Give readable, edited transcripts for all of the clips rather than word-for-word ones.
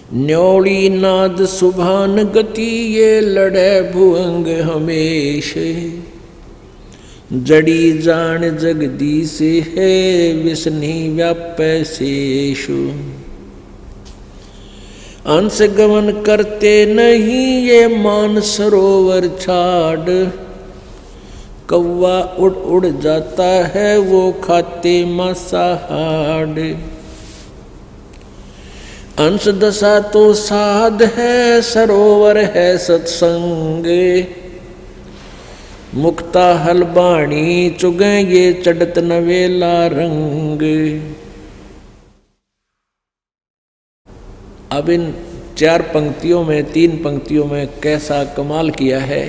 न्योली नाद सुभान गति ये लड़े भुअंग हमेश। जड़ी जान जगदीश है विष्णि व्यापै शेषु। अंश गमन करते नहीं ये मान सरोवर छाड़। कौवा उड़ उड़ जाता है वो खाते मांसाहार। अंश दशा तो साध है सरोवर है सत्संग। मुक्ता हलबाणी चुगे ये चढ़त नवेला रंग। अब इन 4 पंक्तियों में 3 पंक्तियों में कैसा कमाल किया है।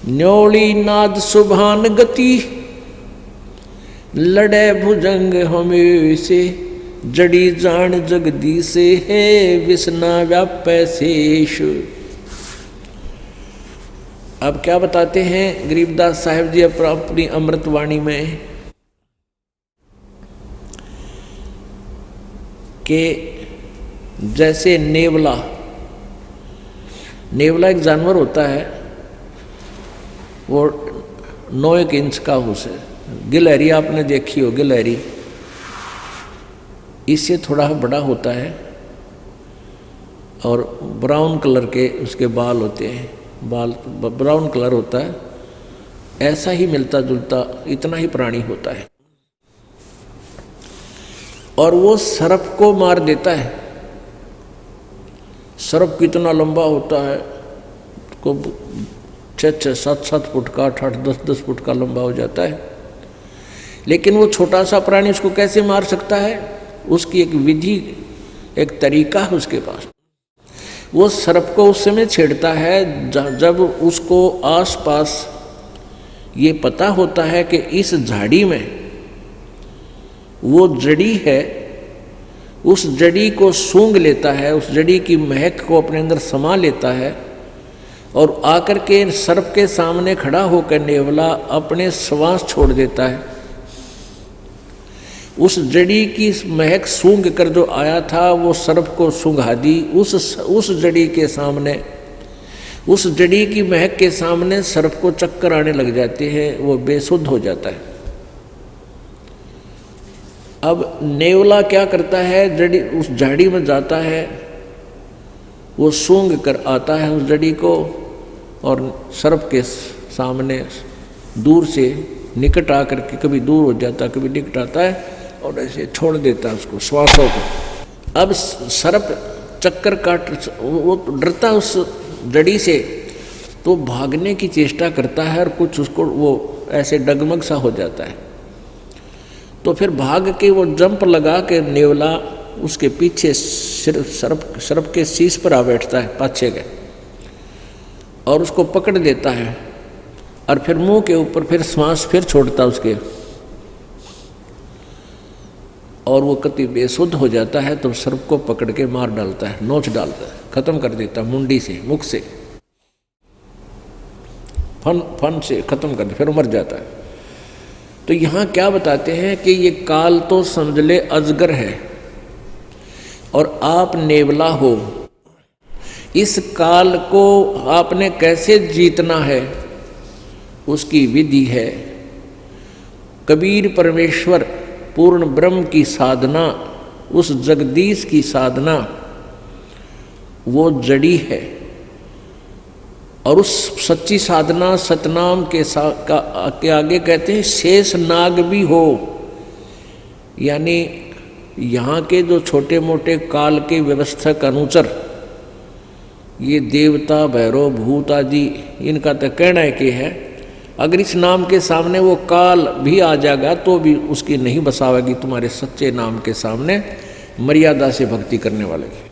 न्योली नाद सुभान गति लड़े भुजंग हमेशे। जड़ी जान जगदीश है विष्णा व्यापै शेष। अब क्या बताते हैं गरीबदास साहिब जी अपनी अमृतवाणी में कि जैसे नेवला एक जानवर होता है, वो 9 इंच का उसे गिलहरी आपने देखी हो, गिलहरी इससे थोड़ा बड़ा होता है और ब्राउन कलर के उसके बाल होते हैं, बाल ब्राउन कलर होता है। ऐसा ही मिलता जुलता इतना ही प्राणी होता है और वो सर्प को मार देता है। सर्प कितना लंबा होता है, को 6-6, 7-7 फुट का, 8-8, 10-10 फुट का लंबा हो जाता है। लेकिन वो छोटा सा प्राणी उसको कैसे मार सकता है, उसकी एक विधि, एक तरीका है उसके पास। वो सर्प को उस समय छेड़ता है जब उसको आसपास ये पता होता है कि इस झाड़ी में वो जड़ी है, उस जड़ी को सूंघ लेता है, उस जड़ी की महक को अपने अंदर समा लेता है और आकर के सर्प के सामने खड़ा होकर नेवला अपने श्वास छोड़ देता है। उस जड़ी की महक सूंघ कर जो आया था वो सर्प को सूंघा दी। उस जड़ी के सामने, उस जड़ी की महक के सामने सर्प को चक्कर आने लग जाते हैं, वो बेसुध हो जाता है। अब नेवला क्या करता है, जड़ी उस झाड़ी में जाता है, वो सूंघ कर आता है उस जड़ी को और सर्प के सामने दूर से निकट आकर के कभी दूर हो जाता, कभी निकट आता है और ऐसे छोड़ देता है उसको, श्वासों को। अब सर्प चक्कर काट, वो डरता उस जड़ी से, तो भागने की चेष्टा करता है और कुछ उसको वो ऐसे डगमग सा हो जाता है। तो फिर भाग के वो जंप लगा के नेवला उसके पीछे सर्प के शीश पर आ बैठता है पाछे के और उसको पकड़ देता है और फिर मुंह के ऊपर फिर श्वास फिर छोड़ता उसके और वो कति बेसुध हो जाता है। तो सर्प को पकड़ के मार डालता है, नोच डालता है, खत्म कर देता है मुंडी से, मुख से, फन से खत्म कर दे, फिर मर जाता है। तो यहाँ क्या बताते हैं कि ये काल तो समझ ले अजगर है और आप नेवला हो। इस काल को आपने कैसे जीतना है, उसकी विधि है। कबीर परमेश्वर पूर्ण ब्रह्म की साधना, उस जगदीश की साधना, वो जड़ी है। और उस सच्ची साधना सतनाम के आगे कहते हैं शेष नाग भी हो। यानी यहाँ के जो छोटे मोटे काल के व्यवस्थक अनुचर, ये देवता भैरव भूत आदि, इनका तो कहना है कि है अगर इस नाम के सामने वो काल भी आ जाएगा तो भी उसकी नहीं बसावेगी तुम्हारे सच्चे नाम के सामने, मर्यादा से भक्ति करने वाले की।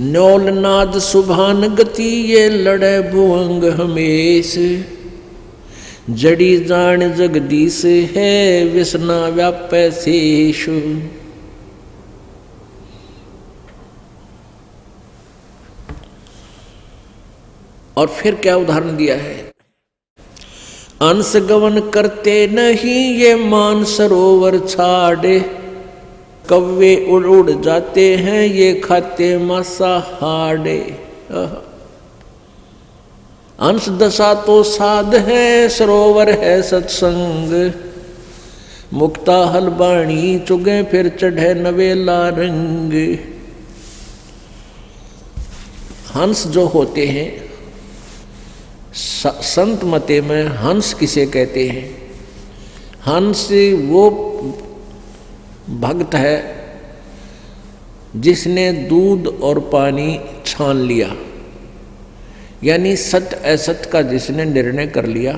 न्योल नाद सुभान गति ये लड़े भुअंग हमेश। जड़ी जान जगदीश है विष्णा व्यापै शेष। और फिर क्या उदाहरण दिया है, अंश गवन करते नहीं ये मान सरोवर छाड़े, कौवे उड़ उड़ जाते हैं ये खाते मांसाहारे। अंश दशा तो साध है सरोवर है सत्संग, मुक्ता हलबाणी चुगे फिर चढ़े नवेला रंग। हंस जो होते हैं, संत मते में हंस किसे कहते हैं? हंस वो भक्त है जिसने दूध और पानी छान लिया, यानी सत्य असत्य का जिसने निर्णय कर लिया।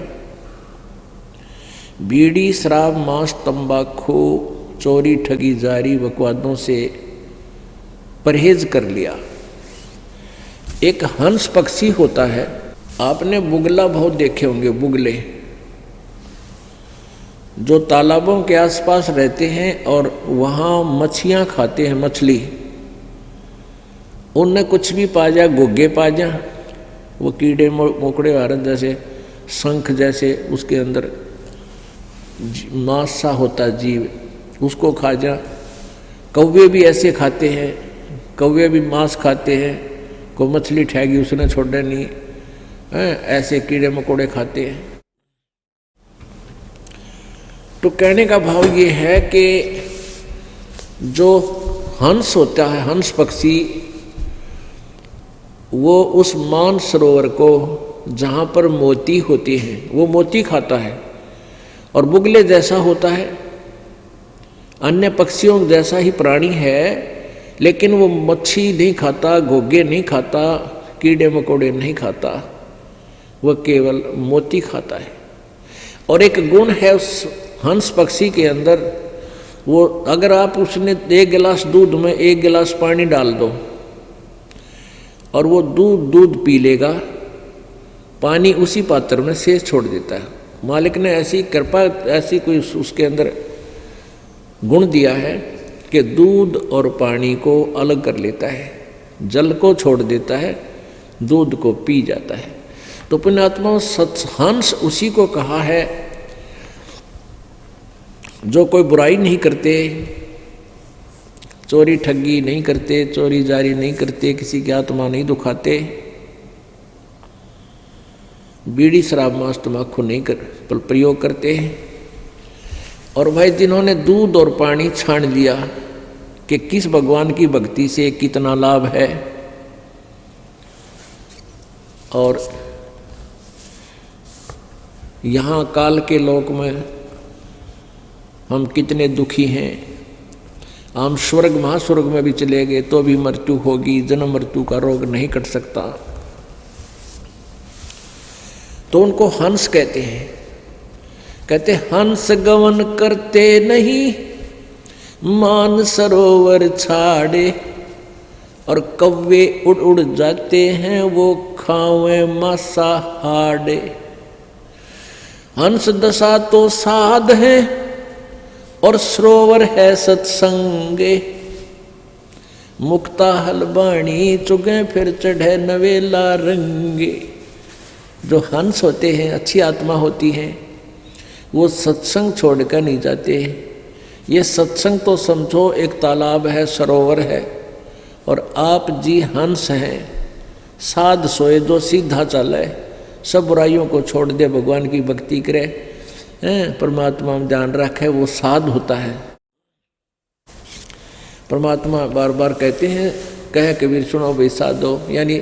बीड़ी शराब मांस तंबाकू चोरी ठगी जारी बकवादों से परहेज कर लिया। एक हंस पक्षी होता है, आपने बुगला बहुत देखे होंगे। बुगले जो तालाबों के आसपास रहते हैं और वहाँ मछलियाँ खाते हैं, मछली, उनने कुछ भी पा जा, घुग्गे पा जा, वो कीड़े मोकड़े वारन जैसे शंख जैसे उसके अंदर मांस सा होता जीव, उसको खा जा। कौवे भी ऐसे खाते हैं, कौवे भी मांस खाते हैं। को मछली ठहगी उसने छोड़े नहीं, ऐसे कीड़े मकोड़े खाते हैं। तो कहने का भाव ये है कि जो हंस होता है, हंस पक्षी, वो उस मान सरोवर को जहाँ पर मोती होती हैं वो मोती खाता है। और बुगले जैसा होता है, अन्य पक्षियों जैसा ही प्राणी है, लेकिन वो मच्छी नहीं खाता, घोगे नहीं खाता, कीड़े मकोड़े नहीं खाता, वह केवल मोती खाता है। और एक गुण है उस हंस पक्षी के अंदर, वो अगर आप उसने 1 गिलास दूध में 1 गिलास पानी डाल दो और वो दूध पी लेगा, पानी उसी पात्र में शेष छोड़ देता है। मालिक ने ऐसी कृपा, ऐसी कोई उसके अंदर गुण दिया है कि दूध और पानी को अलग कर लेता है, जल को छोड़ देता है, दूध को पी जाता है। तो पुण्यात्मा सत्हंस उसी को कहा है जो कोई बुराई नहीं करते, चोरी ठगी नहीं करते, चोरी जारी नहीं करते, किसी की आत्मा नहीं दुखाते, बीड़ी शराब मांस तंबाकू नहीं प्रयोग करते हैं। और भाई जिन्होंने दूध और पानी छान लिया कि किस भगवान की भक्ति से कितना लाभ है और यहाँ काल के लोक में हम कितने दुखी हैं। हम स्वर्ग महास्वर्ग में भी चले गए तो भी मृत्यु होगी, जन्म मृत्यु का रोग नहीं कट सकता। तो उनको हंस कहते हैं। कहते हंस गवन करते नहीं मान सरोवर छाड़े, और कौवे उड़ उड़ जाते हैं वो खावे मांसाहारे। हंस दशा तो साध है और सरोवर है सत्संगे, मुक्ता हलबाणी चुगे फिर चढ़े नवेला रंगे। जो हंस होते हैं, अच्छी आत्मा होती है, वो सत्संग छोड़कर नहीं जाते। ये सत्संग तो समझो एक तालाब है, सरोवर है, और आप जी हंस हैं। साध सोए जो सीधा चले, सब बुराइयों को छोड़ दे, भगवान की भक्ति करे, परमात्मा में ध्यान रखे, वो साध होता है। परमात्मा बार बार कहते हैं, कहे कबीर सुनो भाई साधो, यानी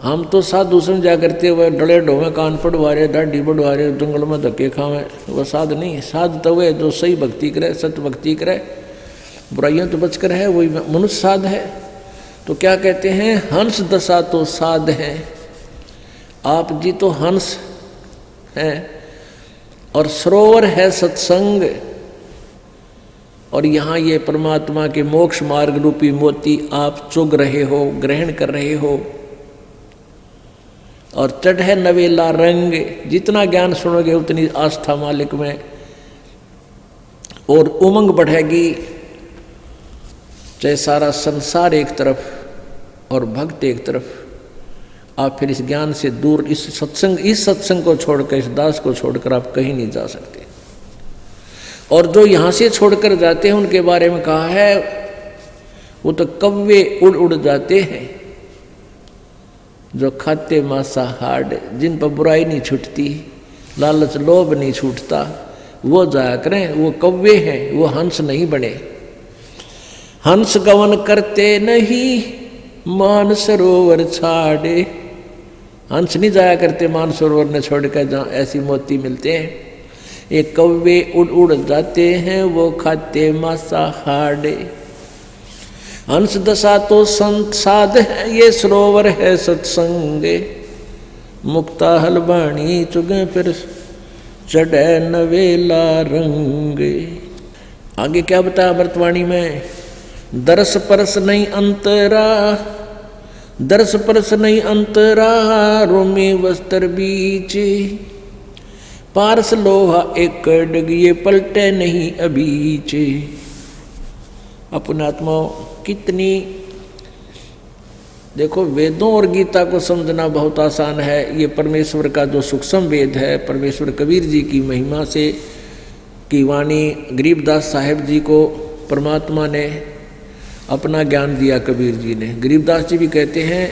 हम तो साधु समझा करते हुए डले ढोवे, कान पड़वारे, दाढ़ी बढ़वारे, जंगल में धक्के खावे, वह साध नहीं। साध तो वे जो सही भक्ति करे, सत्य भक्ति करे, बुराइयों तो बचकर है, वही मनुष्य साध है। तो क्या कहते हैं, हंस दशा तो साध है। आप जी तो हंस हैं और सरोवर है सत्संग, और यहाँ ये परमात्मा के मोक्ष मार्ग रूपी मोती आप चुग रहे हो, ग्रहण कर रहे हो, और चढ़े नवेला रंग। जितना ज्ञान सुनोगे उतनी आस्था मालिक में और उमंग बढ़ेगी। चाहे सारा संसार एक तरफ और भक्त एक तरफ, आप फिर इस ज्ञान से दूर, इस सत्संग को छोड़कर, इस दास को छोड़कर आप कहीं नहीं जा सकते। और जो यहाँ से छोड़कर जाते हैं उनके बारे में कहा है वो तो कौवे उड़ उड़ जाते हैं, जो खाते मांसाहार, जिन पर बुराई नहीं छूटती, लालच लोभ नहीं छूटता, वो जाया करें, वो कौवे हैं, वो हंस नहीं बने। हंस गवन करते नहीं मान सरोवर छाड़े, हंस नहीं जाया करते मान सरोवर ने छोड़कर जहाँ ऐसी मोती मिलते हैं। एक कौवे उड़ उड़ जाते हैं, वो खाते मांसाहार। हंस दशा तो संत साध है, ये सरोवर है सत्संगे। मुक्ता हलवाणी चुगे फिर चढ़े नवेला रंगे। आगे क्या बताया अमृतवाणी में, दरस परस नहीं अंतरा, दरस परस नहीं अंतरा, रोमी वस्त्र बीच, पारस लोहा एक डग, ये पलटे नहीं अबीच। अपने आत्माओं कितनी, देखो वेदों और गीता को समझना बहुत आसान है। ये परमेश्वर का जो सूक्ष्म वेद है, परमेश्वर कबीर जी की महिमा से की वाणी, गरीबदास साहेब जी को परमात्मा ने अपना ज्ञान दिया। कबीर जी ने, गरीबदास जी भी कहते हैं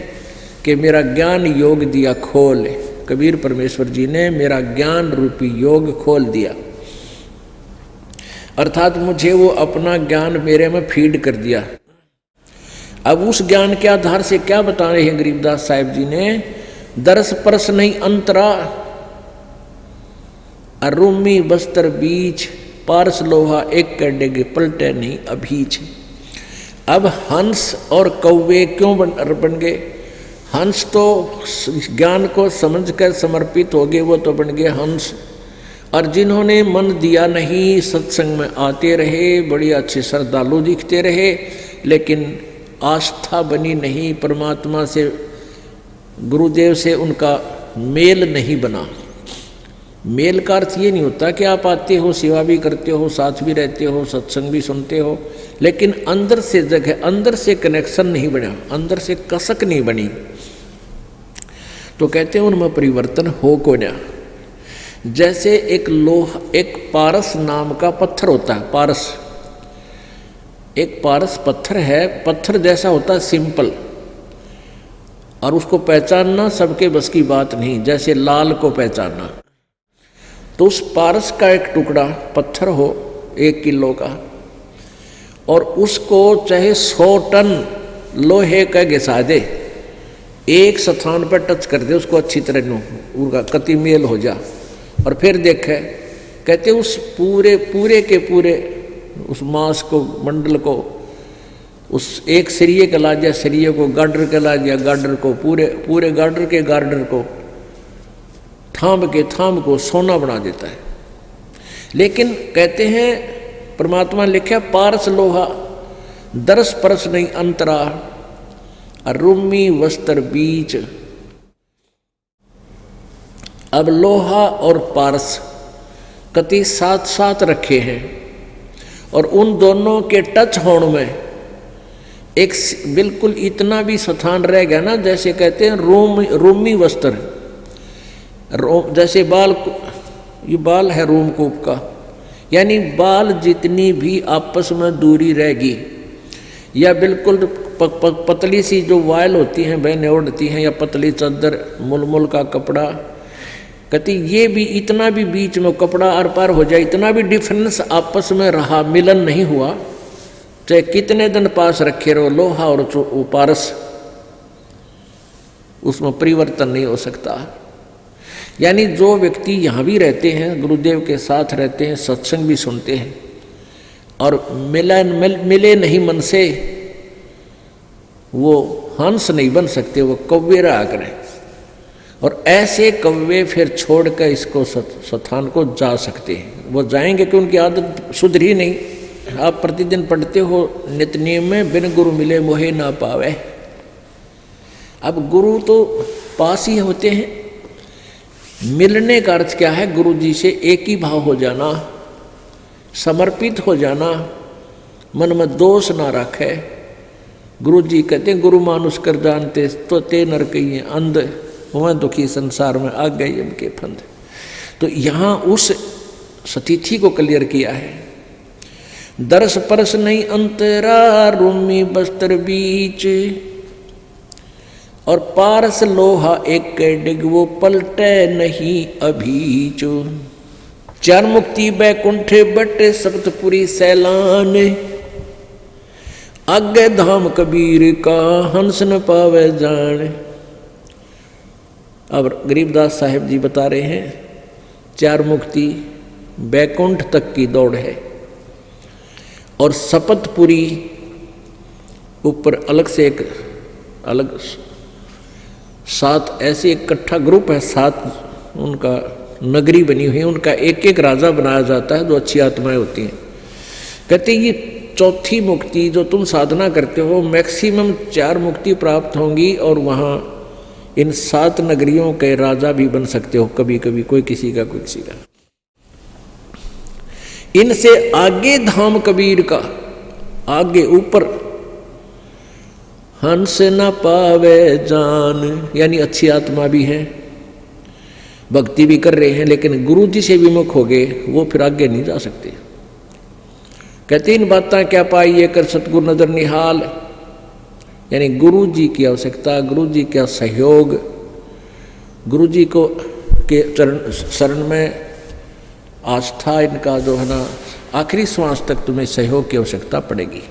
कि मेरा ज्ञान योग दिया खोल। कबीर परमेश्वर जी ने मेरा ज्ञान रूपी योग खोल दिया, अर्थात मुझे वो अपना ज्ञान मेरे में फीड कर दिया। अब उस ज्ञान के आधार से क्या बता रहे हैं गरीबदास साहिब जी ने, दरस परस नहीं अंतरा, अरुमी बस्तर बीच, पारस लोहा एक कडेगे, पलटे नहीं अभीच। अब हंस और कौवे क्यों बन गए? हंस तो ज्ञान को समझकर समर्पित हो गए, वो तो बन गए हंस। और जिन्होंने मन दिया नहीं, सत्संग में आते रहे, बड़ी अच्छे श्रद्धालु दिखते रहे, लेकिन आस्था बनी नहीं, परमात्मा से, गुरुदेव से उनका मेल नहीं बना। मेल का अर्थ ये नहीं होता कि आप आते हो, सेवा भी करते हो, साथ भी रहते हो, सत्संग भी सुनते हो, लेकिन अंदर से जगह, अंदर से कनेक्शन नहीं बना, अंदर से कसक नहीं बनी, तो कहते हैं उनमें परिवर्तन हो को ना। जैसे एक लोहा, एक पारस नाम का पत्थर होता है, पारस, एक पारस पत्थर है, पत्थर जैसा होता है सिंपल, और उसको पहचानना सबके बस की बात नहीं, जैसे लाल को पहचानना। तो उस पारस का एक टुकड़ा पत्थर हो 1 किलो का, और उसको चाहे 100 टन लोहे का घिसा दे, एक स्थान पर टच कर दे उसको अच्छी तरह, उसका कति मेल हो जा, और फिर देखे, कहते उस पूरे के पूरे उस मांस को, मंडल को, उस एक सरिये का ला दिया, सरिये को गार्डर का ला दिया, गार्डर को पूरे गार्डर के गार्डर को, थाम को सोना बना देता है। लेकिन कहते हैं परमात्मा लिखा पारस लोहा, दरस परस नहीं अंतरा, अरुमी वस्त्र बीच। अब लोहा और पारस कति साथ साथ रखे हैं, और उन दोनों के टच होने में एक बिल्कुल इतना भी स्थान रह गया ना, जैसे कहते हैं रोमी वस्त्र, जैसे बाल, ये बाल है रोमकूप का, यानी बाल जितनी भी आपस में दूरी रहेगी, या बिल्कुल पतली सी जो वायल होती हैं बहनें ओढ़ती हैं, या पतली चादर, मुलमुल का कपड़ा, कहती ये भी इतना भी बीच में कपड़ा आर पार हो जाए, इतना भी डिफरेंस आपस में रहा, मिलन नहीं हुआ, चाहे कितने दिन पास रखे रहो लोहा और पारस, उसमें परिवर्तन नहीं हो सकता। यानी जो व्यक्ति यहाँ भी रहते हैं, गुरुदेव के साथ रहते हैं, सत्संग भी सुनते हैं, और मिले नहीं मन से, वो हंस नहीं बन सकते, वो कौवे रहा करें। और ऐसे कौवे फिर छोड़कर इसको स्थान को जा सकते हैं, वो जाएंगे कि उनकी आदत सुधरी नहीं। आप प्रतिदिन पढ़ते हो नित्यनेम में, बिन गुरु मिले मोहे ना पावे। अब गुरु तो पास ही होते हैं, मिलने का अर्थ क्या है? गुरु जी से एक ही भाव हो जाना, समर्पित हो जाना, मन में दोष ना रखे, गुरु जी कहते हैं गुरु मानुष कर जानते तो ते नर कही अंध वह दुखी संसार में आ गए इनके फंद। तो यहाँ उस स्थिति को क्लियर किया है। दरस परस नहीं अंतरा रूमी बस्तर बीच, और पारस लोहा एक डिग वो पलटे नहीं अभीच। चार मुक्ति बैकुंठ बट सप्तपुरी सैलान, आगे धाम कबीर का हंस न पावे जान। अब गरीबदास साहिब जी बता रहे हैं चार मुक्ति बैकुंठ तक की दौड़ है, और सपतपुरी ऊपर अलग से एक अलग 7 ऐसे इकट्ठा ग्रुप है, 7 उनका नगरी बनी हुई है, उनका एक एक राजा बनाया जाता है जो अच्छी आत्माएं होती हैं। कहते ये चौथी मुक्ति जो तुम साधना करते हो मैक्सिमम 4 मुक्ति प्राप्त होंगी, और वहाँ इन 7 नगरियों के राजा भी बन सकते हो कभी कभी, कोई किसी का कोई किसी का। इनसे आगे धाम कबीर का, आगे ऊपर हंस न पावे जान, यानी अच्छी आत्मा भी है, भक्ति भी कर रहे हैं, लेकिन गुरु जी से विमुख हो गए, वो फिर आगे नहीं जा सकते। कहते इन बातें क्या पाई ये कर सतगुरु नजर निहाल, यानी गुरु जी की आवश्यकता, गुरु जी का सहयोग, गुरु जी को के शरण में आस्था, इनका जो है ना आखिरी श्वास तक तुम्हें सहयोग की आवश्यकता पड़ेगी।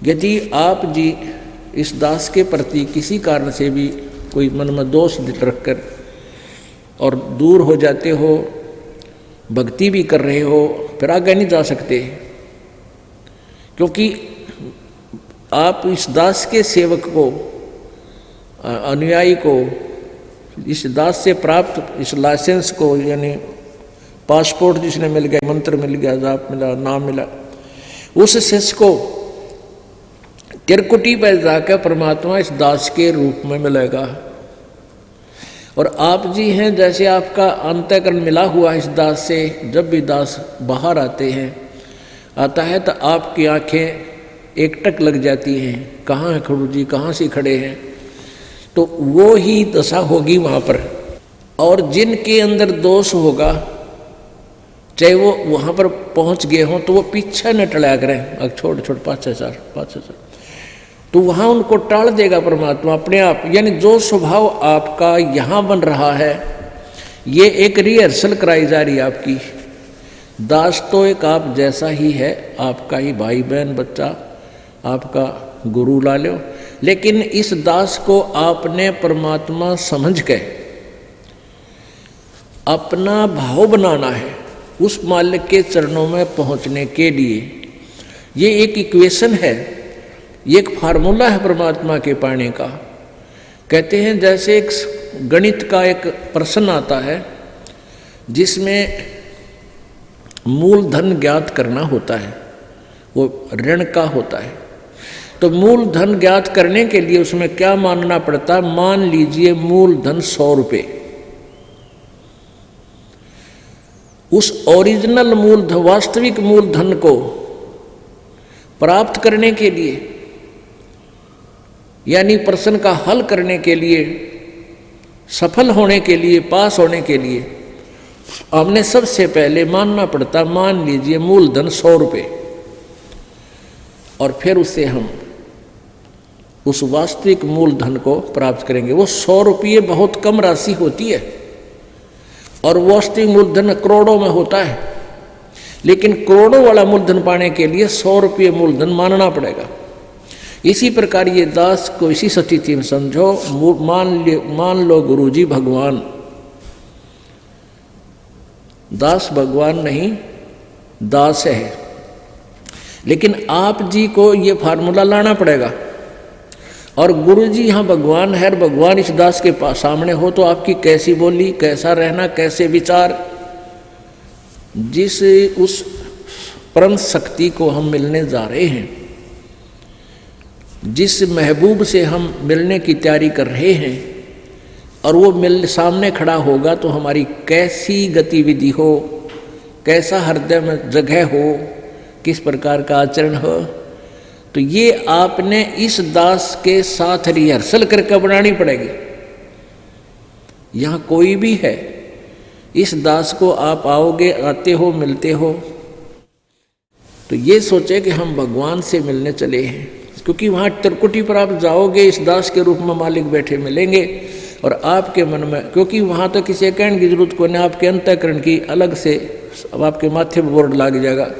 यदि आप जी इस दास के प्रति किसी कारण से भी कोई मन में दोष रखकर और दूर हो जाते हो, भक्ति भी कर रहे हो, फिर आगे नहीं जा सकते, क्योंकि आप इस दास के सेवक को, अनुयायी को, इस दास से प्राप्त इस लाइसेंस को, यानी पासपोर्ट जिसने मिल गया, मंत्र मिल गया, जाप मिला, नाम मिला, उस शिष्य को त्रिकुटी पर जाकर परमात्मा इस दास के रूप में मिलेगा। और आप जी हैं जैसे आपका अंतःकरण मिला हुआ इस दास से, जब भी दास बाहर आता है तो आपकी आंखें एकटक लग जाती हैं, कहाँ है गुरु जी, कहाँ से खड़े हैं, तो वो ही दशा होगी वहाँ पर। और जिनके अंदर दोष होगा, चाहे वो वहाँ पर पहुँच गए हों, तो वो पीछे न टला करें, अब छोड़ 5-6 तो वहाँ उनको टाल देगा परमात्मा अपने आप। यानी जो स्वभाव आपका यहाँ बन रहा है, ये एक रिहर्सल कराई जा रही है आपकी। दास तो एक आप जैसा ही है, आपका ही भाई बहन बच्चा, आपका गुरु ला लो, लेकिन इस दास को आपने परमात्मा समझ के अपना भाव बनाना है उस मालिक के चरणों में पहुंचने के लिए। ये एक इक्वेशन है, ये एक फार्मूला है परमात्मा के पाने का। कहते हैं जैसे एक गणित का एक प्रश्न आता है जिसमें मूलधन ज्ञात करना होता है, वो ऋण का होता है। तो मूलधन ज्ञात करने के लिए उसमें क्या मानना पड़ता है? मान लीजिए मूलधन 100 रुपये। उस ओरिजिनल मूलधन, वास्तविक मूलधन को प्राप्त करने के लिए, यानी प्रश्न का हल करने के लिए, सफल होने के लिए, पास होने के लिए, हमने सबसे पहले मानना पड़ता, मान लीजिए मूलधन 100 रुपये, और फिर उससे हम उस वास्तविक मूलधन को प्राप्त करेंगे। वो 100 रुपये बहुत कम राशि होती है, और वास्तविक मूलधन करोड़ों में होता है, लेकिन करोड़ों वाला मूलधन पाने के लिए 100 रुपये मूलधन मानना पड़ेगा। इसी प्रकार ये दास को इसी स्थिति में समझो, मान लो गुरु जी भगवान, दास भगवान नहीं, दास है, लेकिन आप जी को ये फार्मूला लाना पड़ेगा। और गुरु जी यहाँ भगवान है, और भगवान इस दास के पास सामने हो, तो आपकी कैसी बोली, कैसा रहना, कैसे विचार, जिस उस परम शक्ति को हम मिलने जा रहे हैं, जिस महबूब से हम मिलने की तैयारी कर रहे हैं, और वो सामने खड़ा होगा, तो हमारी कैसी गतिविधि हो, कैसा हृदय में जगह हो, किस प्रकार का आचरण हो, तो ये आपने इस दास के साथ रिहर्सल करके बनानी पड़ेगी। यहाँ कोई भी है, इस दास को आप आओगे, आते हो, मिलते हो, तो ये सोचे कि हम भगवान से मिलने चले हैं, क्योंकि वहाँ त्रिकुटी पर आप जाओगे, इस दास के रूप में मालिक बैठे मिलेंगे और आपके मन में, क्योंकि वहाँ तो किसी कहने की जरूरत को नहीं, आपके अंतःकरण की अलग से अब आपके माथे पर बोर्ड लग जाएगा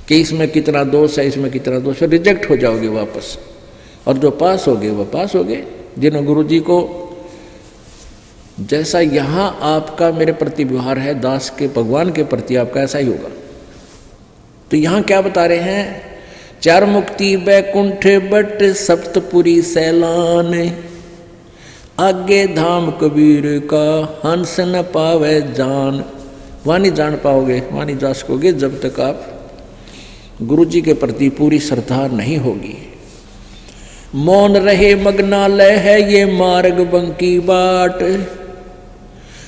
कि इसमें कितना दोष है, इसमें कितना दोष है, रिजेक्ट हो जाओगे वापस। और जो पास हो गए वो पास हो गए। जिन गुरु जी को जैसा यहाँ आपका मेरे प्रति व्यवहार है, दास के भगवान के प्रति आपका ऐसा ही होगा। तो यहाँ क्या बता रहे हैं, चार मुक्ति बैकुंठ बट सप्तपुरी सैलान, आगे धाम कबीर का हंस न पावे जान। वहाँ नहीं जान पाओगे, वहाँ नहीं जा सकोगे जब तक आप गुरु जी के प्रति पूरी श्रद्धा नहीं होगी। मौन रहे मग्नालय है ये मार्ग बंकी बाट,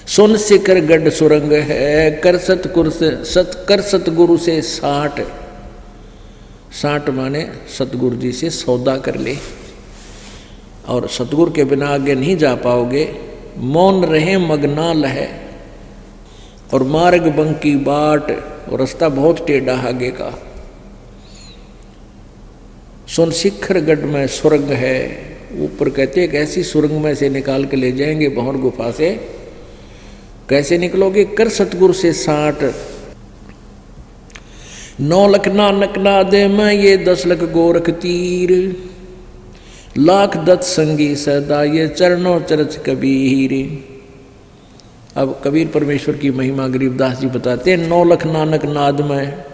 सुन शिखर गढ़ सुरंग है कर सतगुरु से साठ। साठ माने सतगुरु जी से सौदा कर ले, और सतगुरु के बिना आगे नहीं जा पाओगे। मौन रहे मग्नाल है और मार्ग बंकी बाट, और रास्ता बहुत टेढ़ा आगे का। सुन शिखर गढ़ में सुरंग है, ऊपर कहते एक ऐसी सुरंग में से निकाल के ले जाएंगे भंवर गुफा से। कैसे निकलोगे, कर सतगुरु से साठ। 9 लख नानक नादे में ये 10 लख गोरख तीर, लाख दत्त संगी सदा ये चरणों चरच कबीर। अब कबीर परमेश्वर की महिमा गरीबदास जी बताते हैं, 9 लख नानक नाद में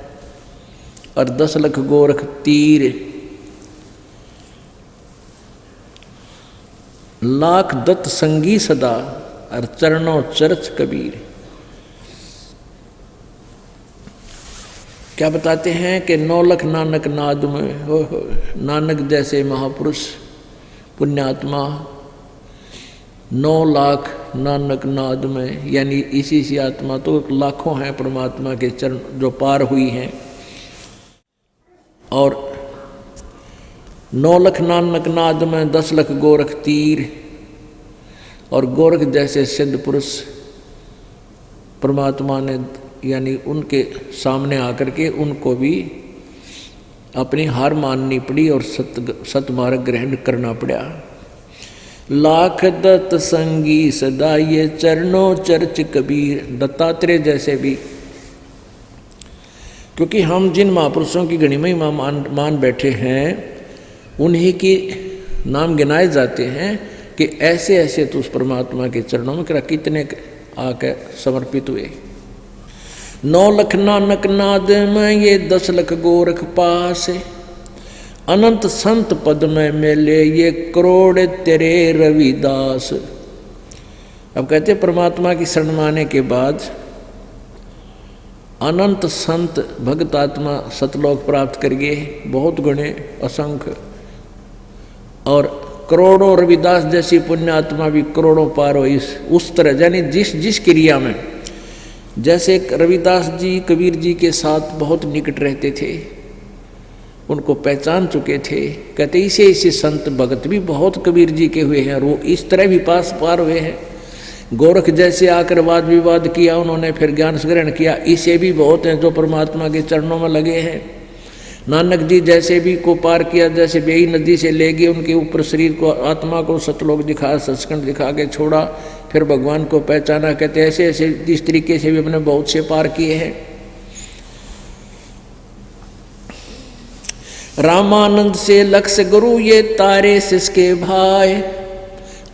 और 10 लख गोरख तीर, लाख दत्त संगी सदा और चरणों चरच कबीर। क्या बताते हैं कि 9 लख नानक नाद में, हो नानक जैसे महापुरुष पुण्यात्मा 9 लाख नानक नाद में, यानी इसी सी आत्मा तो लाखों हैं परमात्मा के चरण जो पार हुई हैं। और 9 लख नानक नाद में 10 लख गोरख तीर, और गोरख जैसे सिद्ध पुरुष परमात्मा ने यानी उनके सामने आकर के उनको भी अपनी हार माननी पड़ी और सतमार्ग ग्रहण करना पड़ा। लाख दत्त संगी सदा ये चरणों चर्च कबीर, दत्तात्रेय जैसे भी, क्योंकि हम जिन महापुरुषों की घड़ी में मान बैठे हैं उन्हीं के नाम गिनाए जाते हैं कि ऐसे ऐसे तो उस परमात्मा के चरणों में कितने आकर समर्पित हुए। 9 लख नानक नाद में ये 10 लख गोरख पास, अनंत संत पद में मिले ये करोड़ तेरे रविदास। अब कहते परमात्मा की शरण माने के बाद अनंत संत भक्त आत्मा सतलोक प्राप्त करिए, बहुत गुणे असंख्य, और करोड़ों रविदास जैसी पुण्य आत्मा भी करोड़ों पार हो उस तरह, यानी जिस क्रिया में, जैसे रविदास जी कबीर जी के साथ बहुत निकट रहते थे, उनको पहचान चुके थे। कहते इसे संत भगत भी बहुत कबीर जी के हुए हैं और वो इस तरह भी पार हुए हैं। गोरख जैसे आकर वाद विवाद किया उन्होंने, फिर ज्ञान ग्रहण किया, इसे भी बहुत हैं जो परमात्मा के चरणों में लगे हैं। नानक जी जैसे भी को पार किया, जैसे बेई नदी से ले गए उनके ऊपर शरीर को, आत्मा को सतलोक दिखा, सचखंड दिखा के छोड़ा, फिर भगवान को पहचाना। कहते ऐसे ऐसे इस तरीके से भी अपने बहुत से पार किए हैं। रामानंद से लक्ष्य गुरु ये तारे सिसके भाई,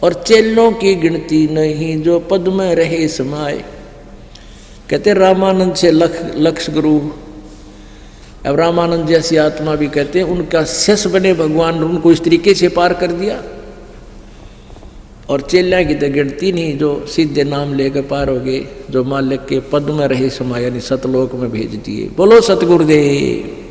और चेलों की गिनती नहीं जो पद में रहे समाये। कहते रामानंद से लक्ष्य गुरु, अब रामानंद जैसी आत्मा भी कहते हैं उनका शिष्य बने भगवान, उनको इस तरीके से पार कर दिया। और चेल्या की तो गिनती नहीं जो सीधे नाम लेकर पार हो गए, जो मालिक के पद में रहे समाये, यानी सतलोक में भेज दिए। बोलो सतगुरुदेव।